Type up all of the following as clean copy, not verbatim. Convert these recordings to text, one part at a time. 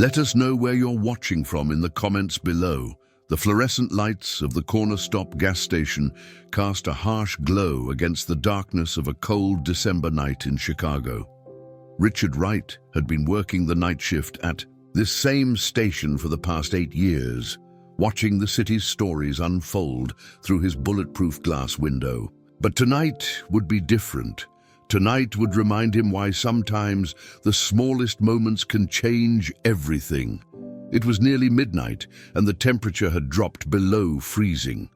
Let us know where you're watching from in the comments below. The fluorescent lights of the corner stop gas station cast a harsh glow against the darkness of a cold December night in Chicago. Richard Wright had been working the night shift at this same station for the past 8 years, watching the city's stories unfold through his bulletproof glass window. But tonight would be different. Tonight would remind him why sometimes the smallest moments can change everything. It was nearly midnight, and the temperature had dropped below freezing.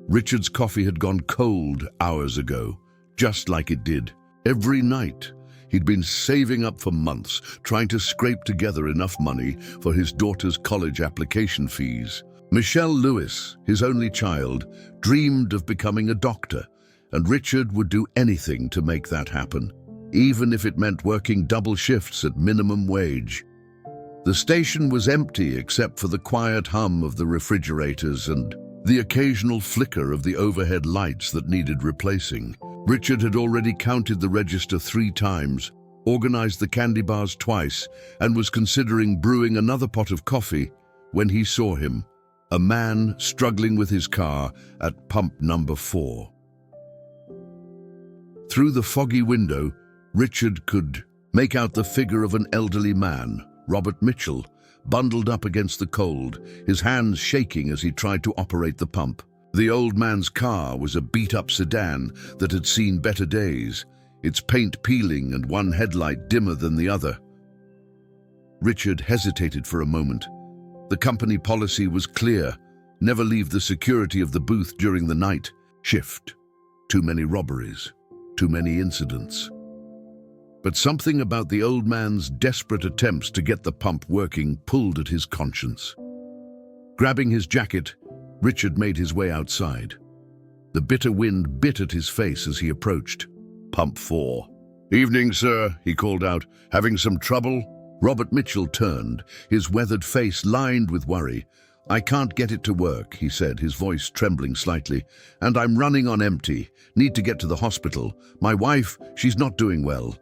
Richard's coffee had gone cold hours ago, just like it did every night. He'd been saving up for months, trying to scrape together enough money for his daughter's college application fees. Michelle Lewis, his only child, dreamed of becoming a doctor, and Richard would do anything to make that happen, even if it meant working double shifts at minimum wage. The station was empty except for the quiet hum of the refrigerators and the occasional flicker of the overhead lights that needed replacing. Richard had already counted the register 3 times, organized the candy bars twice, and was considering brewing another pot of coffee when he saw him, a man struggling with his car at pump number 4. Through the foggy window, Richard could make out the figure of an elderly man, Robert Mitchell, bundled up against the cold, his hands shaking as he tried to operate the pump. The old man's car was a beat-up sedan that had seen better days, its paint peeling and one headlight dimmer than the other. Richard hesitated for a moment. The company policy was clear: never leave the security of the booth during the night shift. Too many robberies, too many incidents. But something about the old man's desperate attempts to get the pump working pulled at his conscience. Grabbing his jacket, Richard made his way outside. The bitter wind bit at his face as he approached. Pump 4. "Evening, sir," he called out. "Having some trouble?" Robert Mitchell turned, his weathered face lined with worry. "I can't get it to work," he said, his voice trembling slightly. "And I'm running on empty. Need to get to the hospital. My wife, she's not doing well."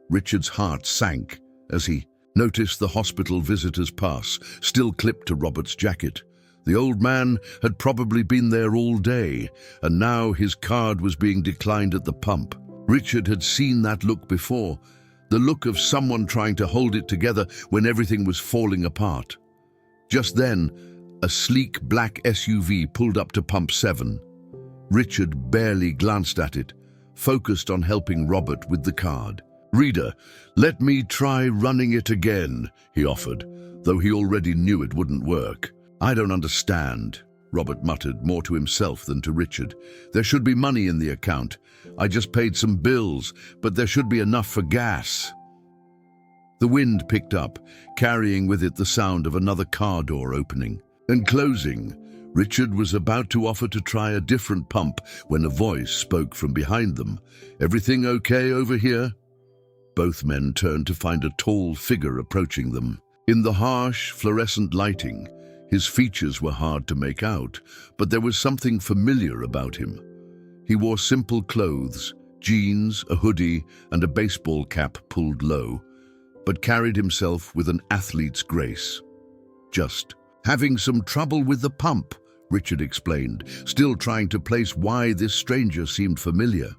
Richard's heart sank as he noticed the hospital visitor's pass, still clipped to Robert's jacket. The old man had probably been there all day, and now his card was being declined at the pump. Richard had seen that look before, the look of someone trying to hold it together when everything was falling apart. Just then, a sleek black SUV pulled up to pump 7. Richard barely glanced at it, focused on helping Robert with the card. "Reader, let me try running it again," he offered, though he already knew it wouldn't work. "I don't understand," Robert muttered, more to himself than to Richard. "There should be money in the account. I just paid some bills, but there should be enough for gas." The wind picked up, carrying with it the sound of another car door opening and closing. Richard was about to offer to try a different pump when a voice spoke from behind them. "Everything okay over here?" Both men turned to find a tall figure approaching them. In the harsh, fluorescent lighting, his features were hard to make out, but there was something familiar about him. He wore simple clothes, jeans, a hoodie, and a baseball cap pulled low, but carried himself with an athlete's grace. "Just having some trouble with the pump," Richard explained, still trying to place why this stranger seemed familiar.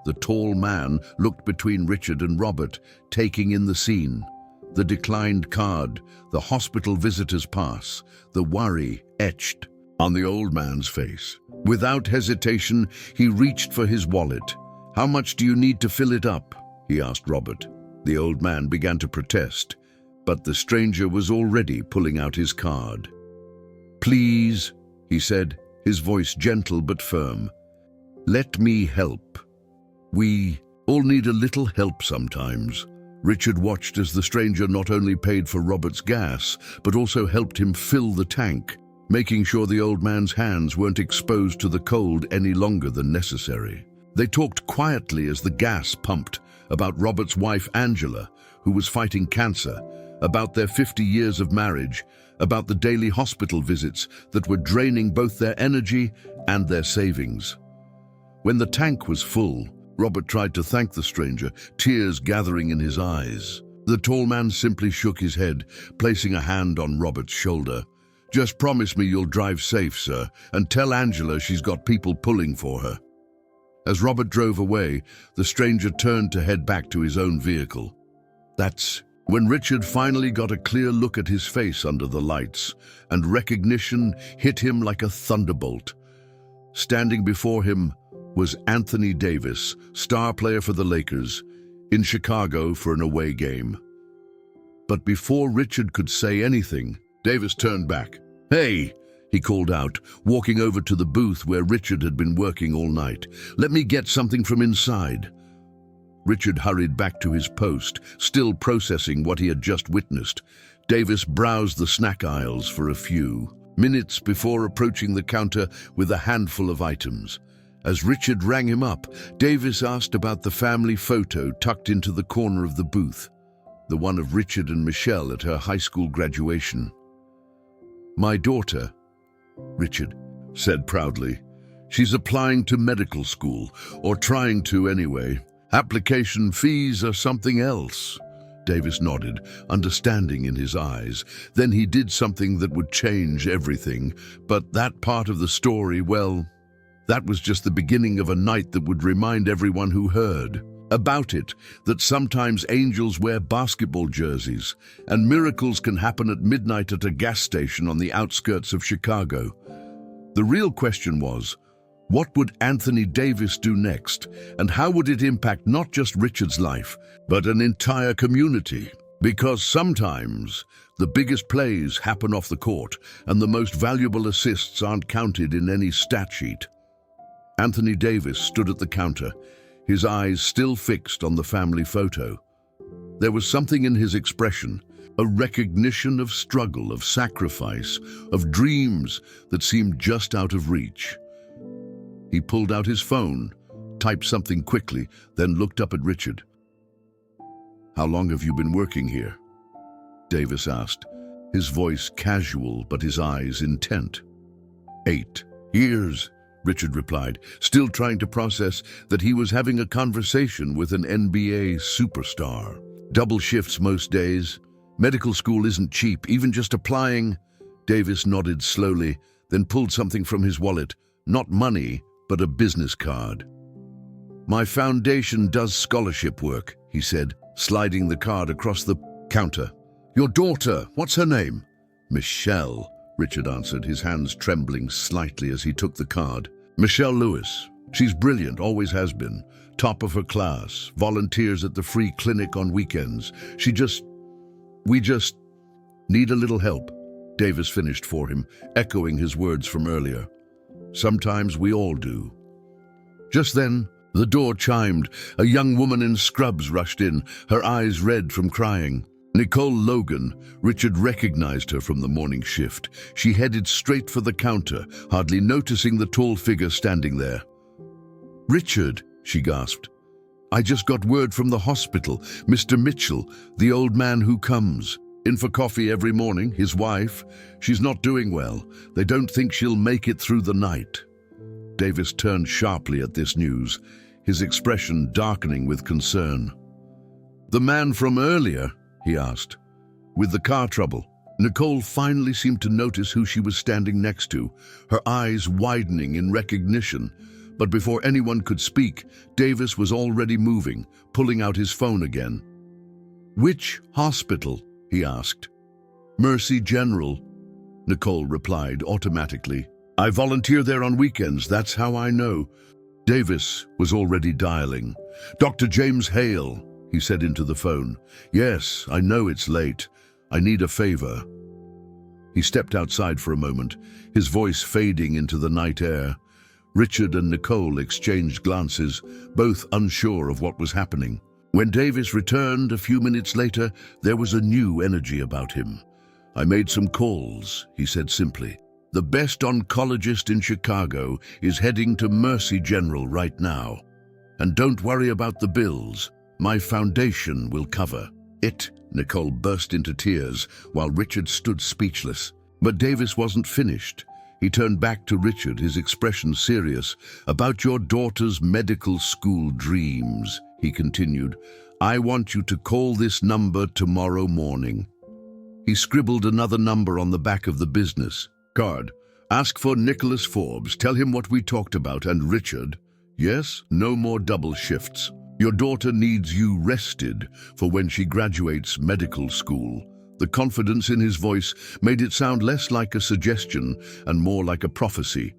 The tall man looked between Richard and Robert, taking in the scene. The declined card, the hospital visitor's pass, the worry etched on the old man's face. Without hesitation, he reached for his wallet. "How much do you need to fill it up?" he asked Robert. The old man began to protest, but the stranger was already pulling out his card. "Please," he said, his voice gentle but firm. "Let me help. We all need a little help sometimes." Richard watched as the stranger not only paid for Robert's gas, but also helped him fill the tank, making sure the old man's hands weren't exposed to the cold any longer than necessary. They talked quietly as the gas pumped, about Robert's wife Angela, who was fighting cancer, about their 50 years of marriage, about the daily hospital visits that were draining both their energy and their savings. When the tank was full, Robert tried to thank the stranger, tears gathering in his eyes. The tall man simply shook his head, placing a hand on Robert's shoulder. "Just promise me you'll drive safe, sir, and tell Angela she's got people pulling for her." As Robert drove away, the stranger turned to head back to his own vehicle. That's when Richard finally got a clear look at his face under the lights, and recognition hit him like a thunderbolt. Standing before him was Anthony Davis, star player for the Lakers, in Chicago for an away game. But before Richard could say anything, Davis turned back. "Hey!" he called out, walking over to the booth where Richard had been working all night. "Let me get something from inside." Richard hurried back to his post, still processing what he had just witnessed. Davis browsed the snack aisles for a few minutes before approaching the counter with a handful of items. As Richard rang him up, Davis asked about the family photo tucked into the corner of the booth, the one of Richard and Michelle at her high school graduation. "My daughter," Richard said proudly. "She's applying to medical school, or trying to anyway. Application fees are something else." Davis nodded, understanding in his eyes. Then he did something that would change everything. But that part of the story, well, that was just the beginning of a night that would remind everyone who heard about it that sometimes angels wear basketball jerseys, and miracles can happen at midnight at a gas station on the outskirts of Chicago. The real question was, what would Anthony Davis do next, and how would it impact not just Richard's life, but an entire community? Because sometimes the biggest plays happen off the court, and the most valuable assists aren't counted in any stat sheet. Anthony Davis stood at the counter, his eyes still fixed on the family photo. There was something in his expression, a recognition of struggle, of sacrifice, of dreams that seemed just out of reach. He pulled out his phone, typed something quickly, then looked up at Richard. "How long have you been working here?" Davis asked, his voice casual but his eyes intent. 8 years, Richard replied, still trying to process that he was having a conversation with an NBA superstar. "Double shifts most days. Medical school isn't cheap, even just applying." Davis nodded slowly, then pulled something from his wallet. Not money, but a business card. "My foundation does scholarship work," he said, sliding the card across the counter. "Your daughter, what's her name?" "Michelle," Richard answered, his hands trembling slightly as he took the card. "Michelle Lewis. She's brilliant, always has been. Top of her class, volunteers at the free clinic on weekends. We just need a little help," Davis finished for him, echoing his words from earlier. "Sometimes we all do." Just then, the door chimed. A young woman in scrubs rushed in, her eyes red from crying. Nicole Logan. Richard recognized her from the morning shift. She headed straight for the counter, hardly noticing the tall figure standing there. "Richard," she gasped. "I just got word from the hospital. Mr. Mitchell, the old man who comes in for coffee every morning, his wife, she's not doing well. They don't think she'll make it through the night." Davis turned sharply at this news, his expression darkening with concern. "The man from earlier?" he asked. "With the car trouble?" Nicole finally seemed to notice who she was standing next to, her eyes widening in recognition. But before anyone could speak, Davis was already moving, pulling out his phone again. "Which hospital?" he asked. "Mercy General," Nicole replied automatically. "I volunteer there on weekends, that's how I know." Davis was already dialing. "Dr. James Hale," he said into the phone. "Yes, I know it's late. I need a favor." He stepped outside for a moment, his voice fading into the night air. Richard and Nicole exchanged glances, both unsure of what was happening. When Davis returned a few minutes later, there was a new energy about him. "I made some calls," he said simply. "The best oncologist in Chicago is heading to Mercy General right now. And don't worry about the bills. My foundation will cover it." Nicole burst into tears while Richard stood speechless. But Davis wasn't finished. He turned back to Richard, his expression serious. "About your daughter's medical school dreams," he continued. I want you to call this number tomorrow morning." He scribbled another number on the back of the business card. "Ask for Nicholas Forbes. Tell him what we talked about. And Richard, yes, no more double shifts. Your daughter needs you rested for when she graduates medical school." The confidence in his voice made it sound less like a suggestion and more like a prophecy.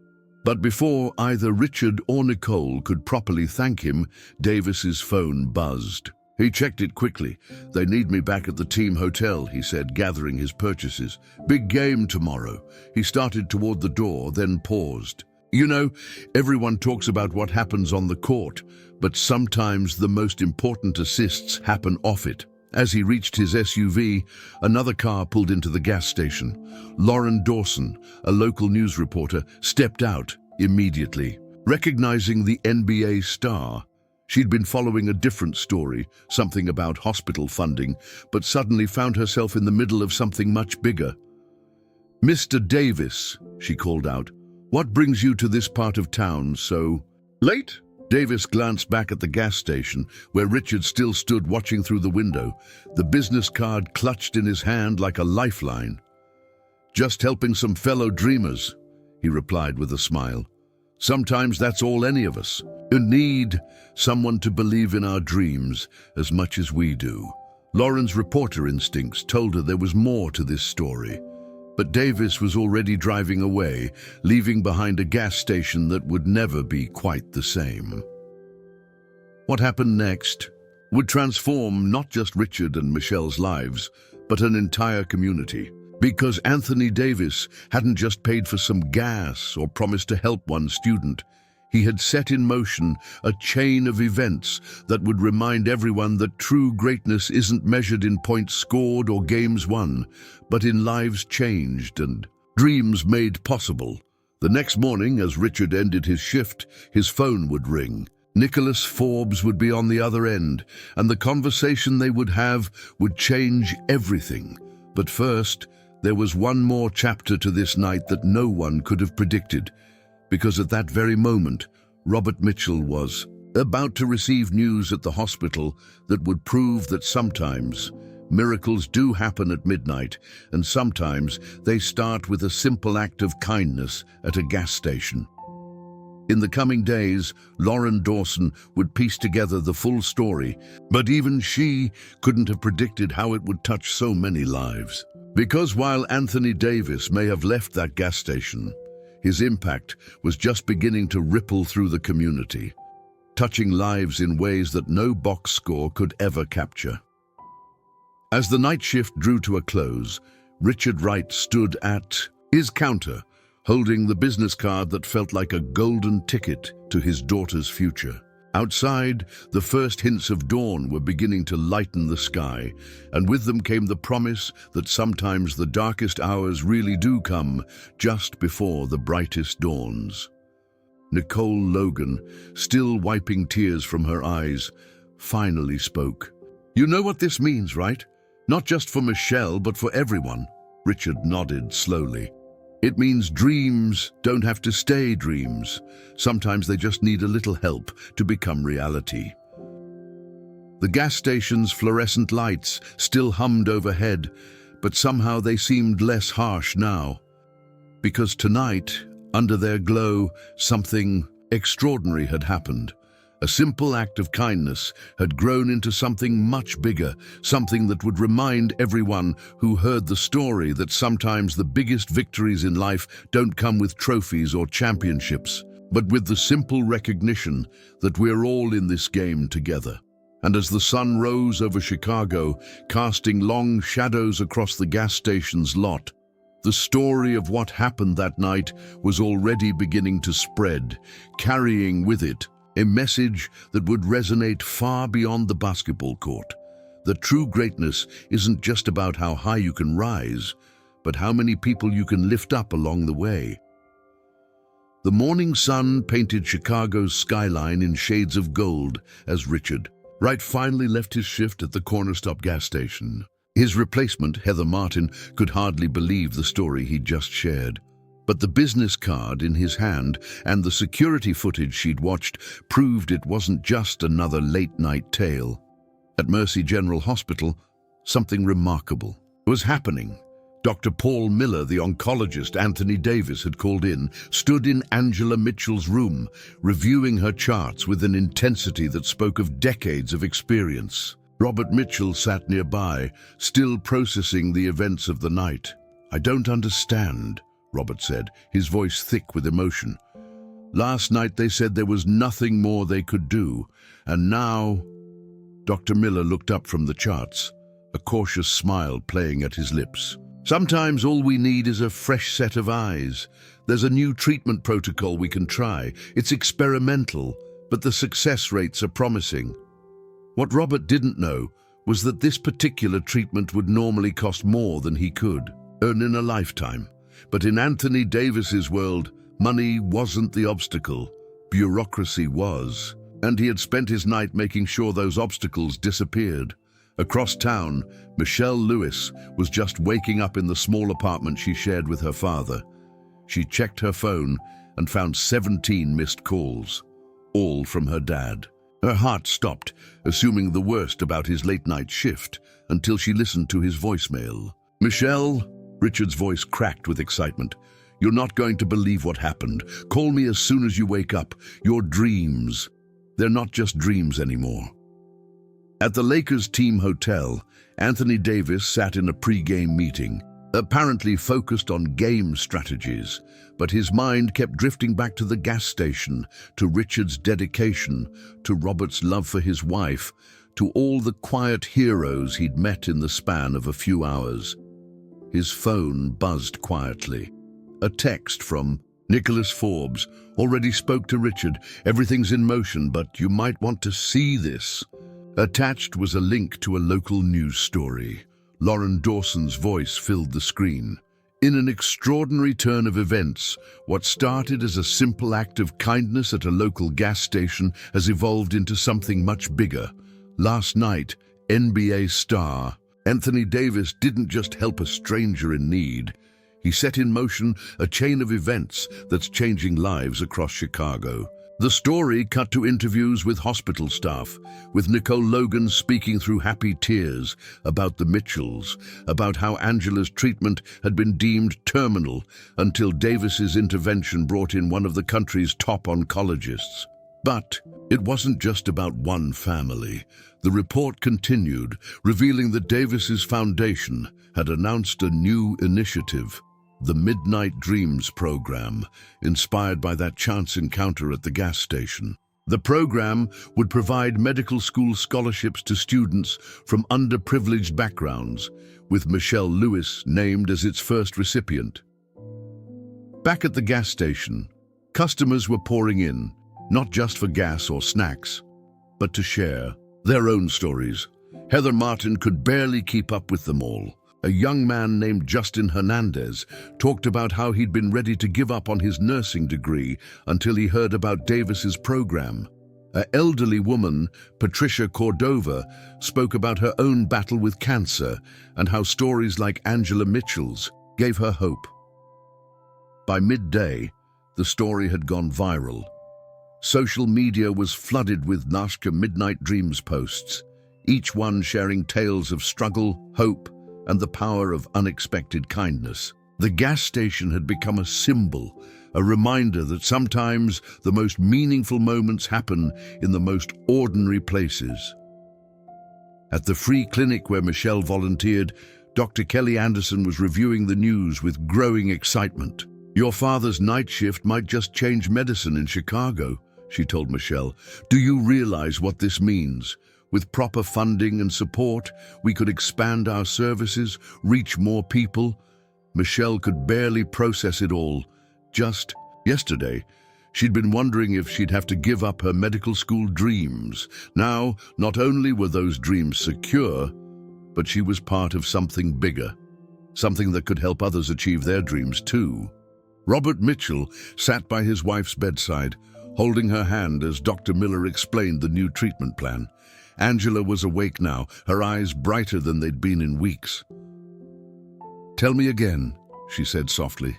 But before either Richard or Nicole could properly thank him, Davis's phone buzzed. He checked it quickly. "They need me back at the team hotel," he said, gathering his purchases. "Big game tomorrow." He started toward the door, then paused. "You know, everyone talks about what happens on the court, but sometimes the most important assists happen off it." As he reached his SUV, another car pulled into the gas station. Lauren Dawson, a local news reporter, stepped out immediately. Recognizing the NBA star, she'd been following a different story, something about hospital funding, but suddenly found herself in the middle of something much bigger. "Mr. Davis," she called out, "what brings you to this part of town so late?" Davis glanced back at the gas station, where Richard still stood watching through the window, the business card clutched in his hand like a lifeline. "Just helping some fellow dreamers," he replied with a smile. "Sometimes that's all any of us need, someone to believe in our dreams as much as we do." Lauren's reporter instincts told her there was more to this story. But Davis was already driving away, leaving behind a gas station that would never be quite the same. What happened next would transform not just Richard and Michelle's lives, but an entire community. Because Anthony Davis hadn't just paid for some gas or promised to help one student. He had set in motion a chain of events that would remind everyone that true greatness isn't measured in points scored or games won, but in lives changed and dreams made possible. The next morning, as Richard ended his shift, his phone would ring. Nicholas Forbes would be on the other end, and the conversation they would have would change everything. But first, there was one more chapter to this night that no one could have predicted. Because at that very moment, Robert Mitchell was about to receive news at the hospital that would prove that sometimes miracles do happen at midnight, and sometimes they start with a simple act of kindness at a gas station. In the coming days, Lauren Dawson would piece together the full story, but even she couldn't have predicted how it would touch so many lives. Because while Anthony Davis may have left that gas station, his impact was just beginning to ripple through the community, touching lives in ways that no box score could ever capture. As the night shift drew to a close, Richard Wright stood at his counter, holding the business card that felt like a golden ticket to his daughter's future. Outside, the first hints of dawn were beginning to lighten the sky, and with them came the promise that sometimes the darkest hours really do come just before the brightest dawns. Nicole Logan, still wiping tears from her eyes, finally spoke. "You know what this means, right? Not just for Michelle, but for everyone." Richard nodded slowly. "It means dreams don't have to stay dreams. Sometimes they just need a little help to become reality." The gas station's fluorescent lights still hummed overhead, but somehow they seemed less harsh now. Because tonight, under their glow, something extraordinary had happened. A simple act of kindness had grown into something much bigger, something that would remind everyone who heard the story that sometimes the biggest victories in life don't come with trophies or championships, but with the simple recognition that we're all in this game together. And as the sun rose over Chicago, casting long shadows across the gas station's lot, the story of what happened that night was already beginning to spread, carrying with it a message that would resonate far beyond the basketball court. That true greatness isn't just about how high you can rise, but how many people you can lift up along the way. The morning sun painted Chicago's skyline in shades of gold as Richard Wright finally left his shift at the corner stop gas station. His replacement, Heather Martin, could hardly believe the story he'd just shared. But the business card in his hand and the security footage she'd watched proved it wasn't just another late-night tale. At Mercy General Hospital, something remarkable was happening. Dr. Paul Miller, the oncologist Anthony Davis had called in, stood in Angela Mitchell's room, reviewing her charts with an intensity that spoke of decades of experience. Robert Mitchell sat nearby, still processing the events of the night. "I don't understand," Robert said, his voice thick with emotion. "Last night they said there was nothing more they could do, and now—" Dr. Miller looked up from the charts, a cautious smile playing at his lips. "Sometimes all we need is a fresh set of eyes. There's a new treatment protocol we can try. It's experimental, but the success rates are promising." What Robert didn't know was that this particular treatment would normally cost more than he could earn in a lifetime. But in Anthony Davis's world, money wasn't the obstacle. Bureaucracy was. And he had spent his night making sure those obstacles disappeared. Across town, Michelle Lewis was just waking up in the small apartment she shared with her father. She checked her phone and found 17 missed calls, all from her dad. Her heart stopped, assuming the worst about his late-night shift, until she listened to his voicemail. "Michelle," Richard's voice cracked with excitement, "you're not going to believe what happened. Call me as soon as you wake up. Your dreams, they're not just dreams anymore." At the Lakers team hotel, Anthony Davis sat in a pre-game meeting, apparently focused on game strategies, but his mind kept drifting back to the gas station, to Richard's dedication, to Robert's love for his wife, to all the quiet heroes he'd met in the span of a few hours. His phone buzzed quietly. A text from Nicholas Forbes. "Already spoke to Richard. Everything's in motion, but you might want to see this." Attached was a link to a local news story. Lauren Dawson's voice filled the screen. In an extraordinary turn of events, what started as a simple act of kindness at a local gas station has evolved into something much bigger. Last night, NBA star Anthony Davis didn't just help a stranger in need. He set in motion a chain of events that's changing lives across Chicago. The story cut to interviews with hospital staff, with Nicole Logan speaking through happy tears about the Mitchells, about how Angela's treatment had been deemed terminal until Davis's intervention brought in one of the country's top oncologists. But it wasn't just about one family. The report continued, revealing that Davis's foundation had announced a new initiative, the Midnight Dreams program, inspired by that chance encounter at the gas station. The program would provide medical school scholarships to students from underprivileged backgrounds, with Michelle Lewis named as its first recipient. Back at the gas station, customers were pouring in, not just for gas or snacks, but to share their own stories. Heather Martin could barely keep up with them all. A young man named Justin Hernandez talked about how he'd been ready to give up on his nursing degree until he heard about Davis's program. An elderly woman, Patricia Cordova, spoke about her own battle with cancer and how stories like Angela Mitchell's gave her hope. By midday, the story had gone viral. Social media was flooded with Nashka Midnight Dreams posts, each one sharing tales of struggle, hope, and the power of unexpected kindness. The gas station had become a symbol, a reminder that sometimes the most meaningful moments happen in the most ordinary places. At the free clinic where Michelle volunteered, Dr. Kelly Anderson was reviewing the news with growing excitement. "Your father's night shift might just change medicine in Chicago," she told Michelle. "Do you realize what this means? With proper funding and support, we could expand our services, reach more people." Michelle could barely process it all. Just yesterday, she'd been wondering if she'd have to give up her medical school dreams. Now, not only were those dreams secure, but she was part of something bigger, something that could help others achieve their dreams too. Robert Mitchell sat by his wife's bedside, holding her hand as Dr. Miller explained the new treatment plan. Angela was awake now, her eyes brighter than they'd been in weeks. "Tell me again," she said softly,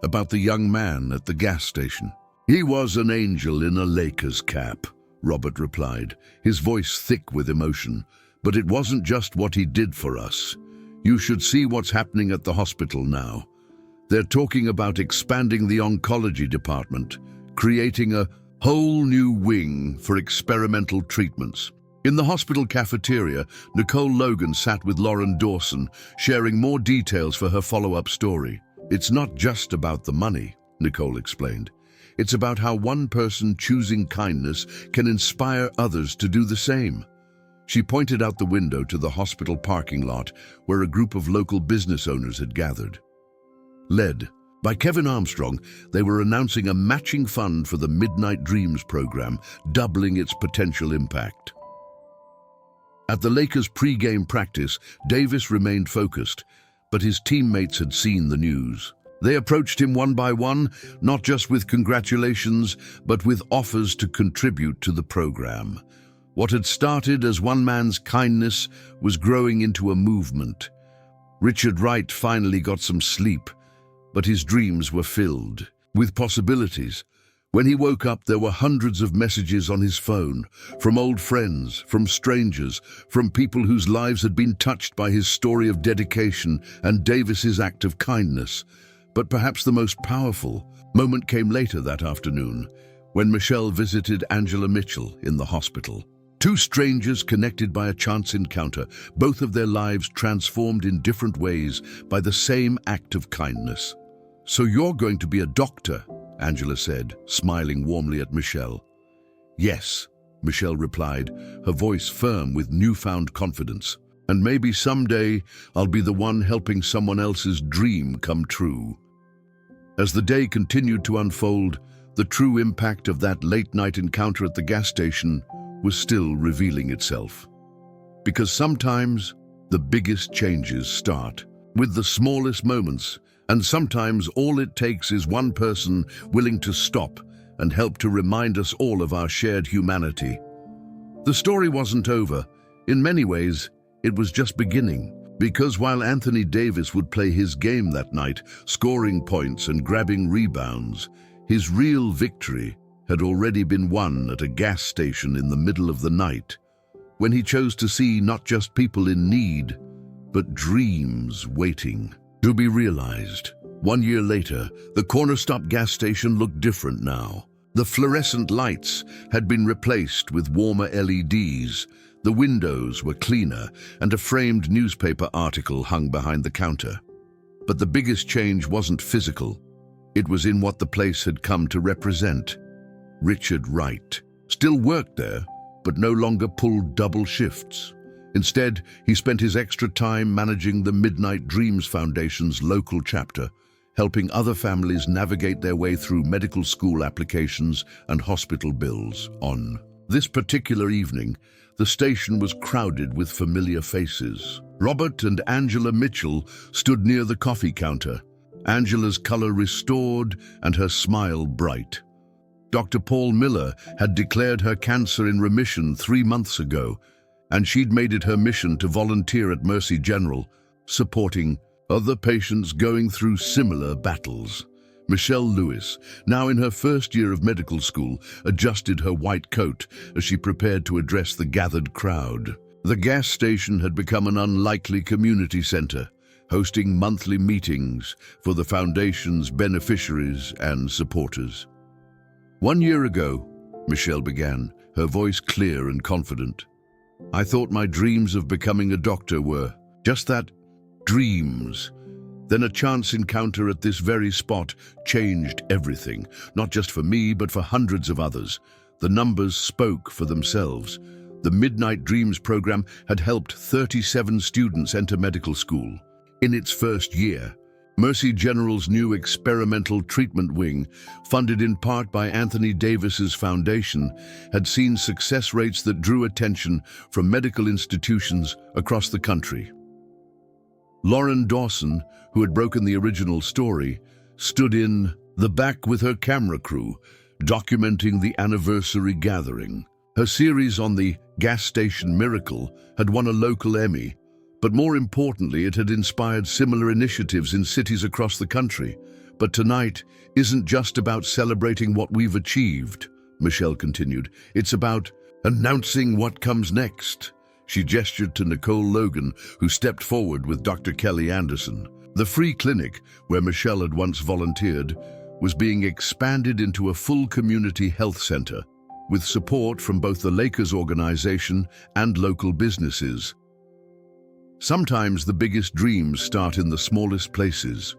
"about the young man at the gas station." "He was an angel in a Lakers cap," Robert replied, his voice thick with emotion. "But it wasn't just what he did for us. You should see what's happening at the hospital now. They're talking about expanding the oncology department, creating a whole new wing for experimental treatments." In the hospital cafeteria, Nicole Logan sat with Lauren Dawson, sharing more details for her follow-up story. "It's not just about the money," Nicole explained. "It's about how one person choosing kindness can inspire others to do the same." She pointed out the window to the hospital parking lot where a group of local business owners had gathered. Led by Kevin Armstrong, they were announcing a matching fund for the Midnight Dreams program, doubling its potential impact. At the Lakers' pre-game practice, Davis remained focused, but his teammates had seen the news. They approached him one by one, not just with congratulations, but with offers to contribute to the program. What had started as one man's kindness was growing into a movement. Richard Wright finally got some sleep, but his dreams were filled with possibilities. When he woke up, there were hundreds of messages on his phone, from old friends, from strangers, from people whose lives had been touched by his story of dedication and Davis's act of kindness. But perhaps the most powerful moment came later that afternoon, when Michelle visited Angela Mitchell in the hospital. Two strangers connected by a chance encounter, both of their lives transformed in different ways by the same act of kindness. "So you're going to be a doctor?" Angela said, smiling warmly at Michelle. "Yes," Michelle replied, her voice firm with newfound confidence. "And maybe someday I'll be the one helping someone else's dream come true." As the day continued to unfold, the true impact of that late-night encounter at the gas station was still revealing itself. Because sometimes the biggest changes start with the smallest moments, and sometimes all it takes is one person willing to stop and help to remind us all of our shared humanity. The story wasn't over. In many ways, it was just beginning. Because while Anthony Davis would play his game that night, scoring points and grabbing rebounds, his real victory had already been won at a gas station in the middle of the night, when he chose to see not just people in need, but dreams waiting to be realized. 1 year later, the corner stop gas station looked different now. The fluorescent lights had been replaced with warmer LEDs, the windows were cleaner, and a framed newspaper article hung behind the counter. But the biggest change wasn't physical. It was in what the place had come to represent. Richard Wright still worked there, but no longer pulled double shifts. Instead, he spent his extra time managing the Midnight Dreams Foundation's local chapter, helping other families navigate their way through medical school applications and hospital bills. On this particular evening, the station was crowded with familiar faces. Robert and Angela Mitchell stood near the coffee counter, Angela's color restored and her smile bright. Dr. Paul Miller had declared her cancer in remission 3 months ago, and she'd made it her mission to volunteer at Mercy General, supporting other patients going through similar battles. Michelle Lewis, now in her first year of medical school, adjusted her white coat as she prepared to address the gathered crowd. The gas station had become an unlikely community center, hosting monthly meetings for the foundation's beneficiaries and supporters. 1 year ago, Michelle began, her voice clear and confident. "I thought my dreams of becoming a doctor were just that, dreams. Then a chance encounter at this very spot changed everything, not just for me, but for hundreds of others. The numbers spoke for themselves. The Midnight Dreams program had helped 37 students enter medical school. In its first year, Mercy General's new experimental treatment wing, funded in part by Anthony Davis's foundation, had seen success rates that drew attention from medical institutions across the country. Lauren Dawson, who had broken the original story, stood in the back with her camera crew, documenting the anniversary gathering. Her series on the gas station miracle had won a local Emmy, but more importantly, it had inspired similar initiatives in cities across the country. But tonight isn't just about celebrating what we've achieved, Michelle continued. It's about announcing what comes next. She gestured to Nicole Logan, who stepped forward with Dr. Kelly Anderson. The free clinic, where Michelle had once volunteered, was being expanded into a full community health center, with support from both the Lakers organization and local businesses. Sometimes the biggest dreams start in the smallest places,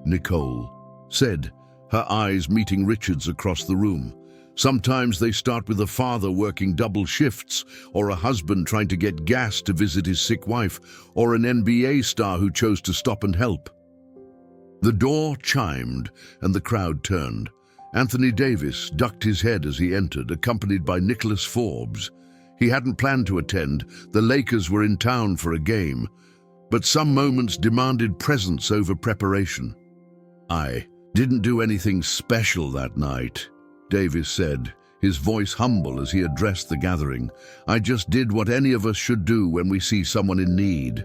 Nicole said, her eyes meeting Richard's across the room. Sometimes they start with a father working double shifts, or a husband trying to get gas to visit his sick wife, or an NBA star who chose to stop and help. The door chimed and the crowd turned. Anthony Davis ducked his head as he entered, accompanied by Nicholas Forbes. He hadn't planned to attend. The Lakers were in town for a game, but some moments demanded presence over preparation. I didn't do anything special that night, Davis said, his voice humble as he addressed the gathering. I just did what any of us should do when we see someone in need.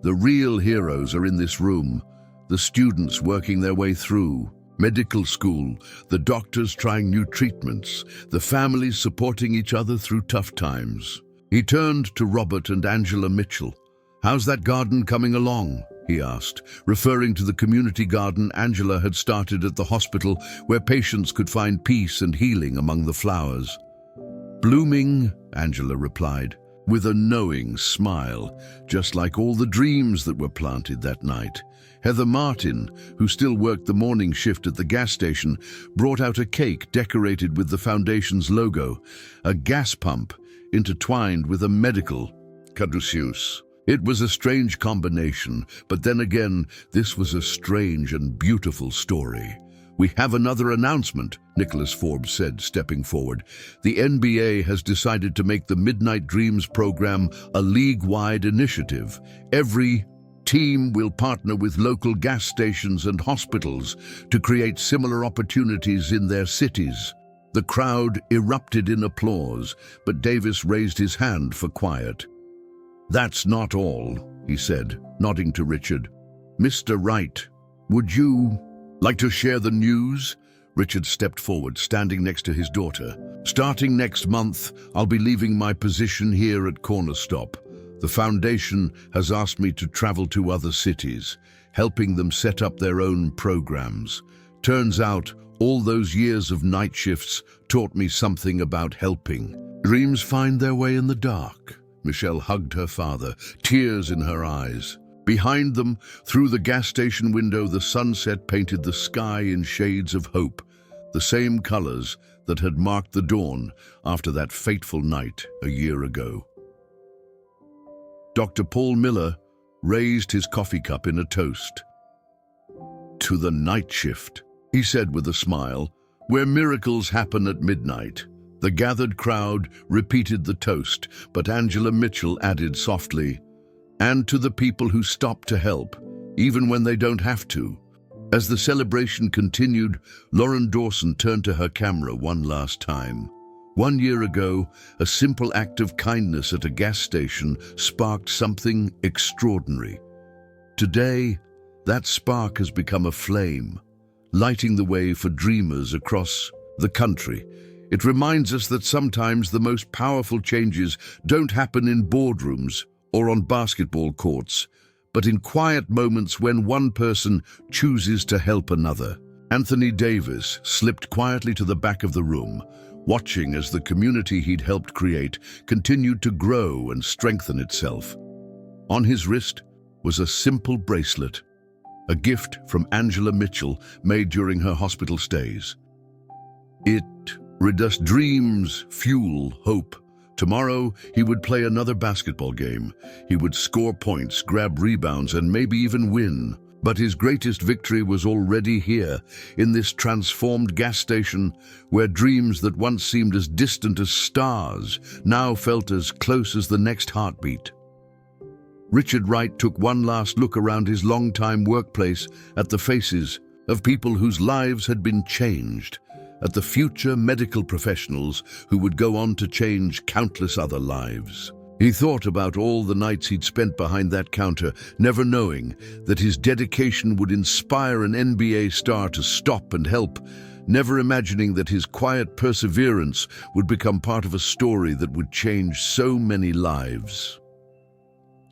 The real heroes are in this room, the students working their way through medical school, the doctors trying new treatments, the families supporting each other through tough times. He turned to Robert and Angela Mitchell. How's that garden coming along? He asked, referring to the community garden Angela had started at the hospital, where patients could find peace and healing among the flowers. Blooming, Angela replied, with a knowing smile, just like all the dreams that were planted that night. Heather Martin, who still worked the morning shift at the gas station, brought out a cake decorated with the foundation's logo, a gas pump intertwined with a medical caduceus. It was a strange combination, but then again, this was a strange and beautiful story. We have another announcement, Nicholas Forbes said, stepping forward. The NBA has decided to make the Midnight Dreams program a league-wide initiative. Every team will partner with local gas stations and hospitals to create similar opportunities in their cities. The crowd erupted in applause, but Davis raised his hand for quiet. That's not all, he said, nodding to Richard. Mr. Wright, would you like to share the news? Richard stepped forward, standing next to his daughter. Starting next month, I'll be leaving my position here at Cornerstop. The foundation has asked me to travel to other cities, helping them set up their own programs. Turns out, all those years of night shifts taught me something about helping. Dreams find their way in the dark. Michelle hugged her father, tears in her eyes. Behind them, through the gas station window, the sunset painted the sky in shades of hope, the same colors that had marked the dawn after that fateful night a year ago. Dr. Paul Miller raised his coffee cup in a toast. To the night shift, he said with a smile, where miracles happen at midnight. The gathered crowd repeated the toast, but Angela Mitchell added softly, and to the people who stop to help, even when they don't have to. As the celebration continued, Lauren Dawson turned to her camera one last time. 1 year ago, a simple act of kindness at a gas station sparked something extraordinary. Today, that spark has become a flame, lighting the way for dreamers across the country. It reminds us that sometimes the most powerful changes don't happen in boardrooms or on basketball courts, but in quiet moments when one person chooses to help another. Anthony Davis slipped quietly to the back of the room, watching as the community he'd helped create continued to grow and strengthen itself. On his wrist was a simple bracelet, a gift from Angela Mitchell made during her hospital stays. It reduced dreams, fuel, hope. Tomorrow, he would play another basketball game. He would score points, grab rebounds, and maybe even win. But his greatest victory was already here, in this transformed gas station, where dreams that once seemed as distant as stars now felt as close as the next heartbeat. Richard Wright took one last look around his longtime workplace at the faces of people whose lives had been changed, at the future medical professionals who would go on to change countless other lives. He thought about all the nights he'd spent behind that counter, never knowing that his dedication would inspire an NBA star to stop and help, never imagining that his quiet perseverance would become part of a story that would change so many lives.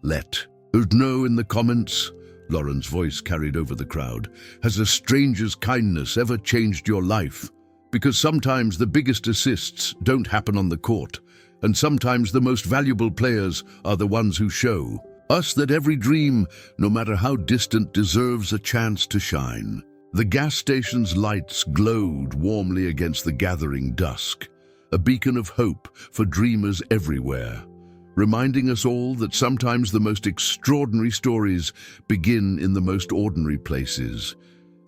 Let us know in the comments. Lauren's voice carried over the crowd. Has a stranger's kindness ever changed your life? Because sometimes the biggest assists don't happen on the court, and sometimes the most valuable players are the ones who show us that every dream, no matter how distant, deserves a chance to shine. The gas station's lights glowed warmly against the gathering dusk, a beacon of hope for dreamers everywhere, reminding us all that sometimes the most extraordinary stories begin in the most ordinary places,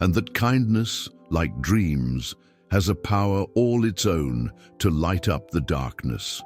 and that kindness, like dreams, has a power all its own to light up the darkness.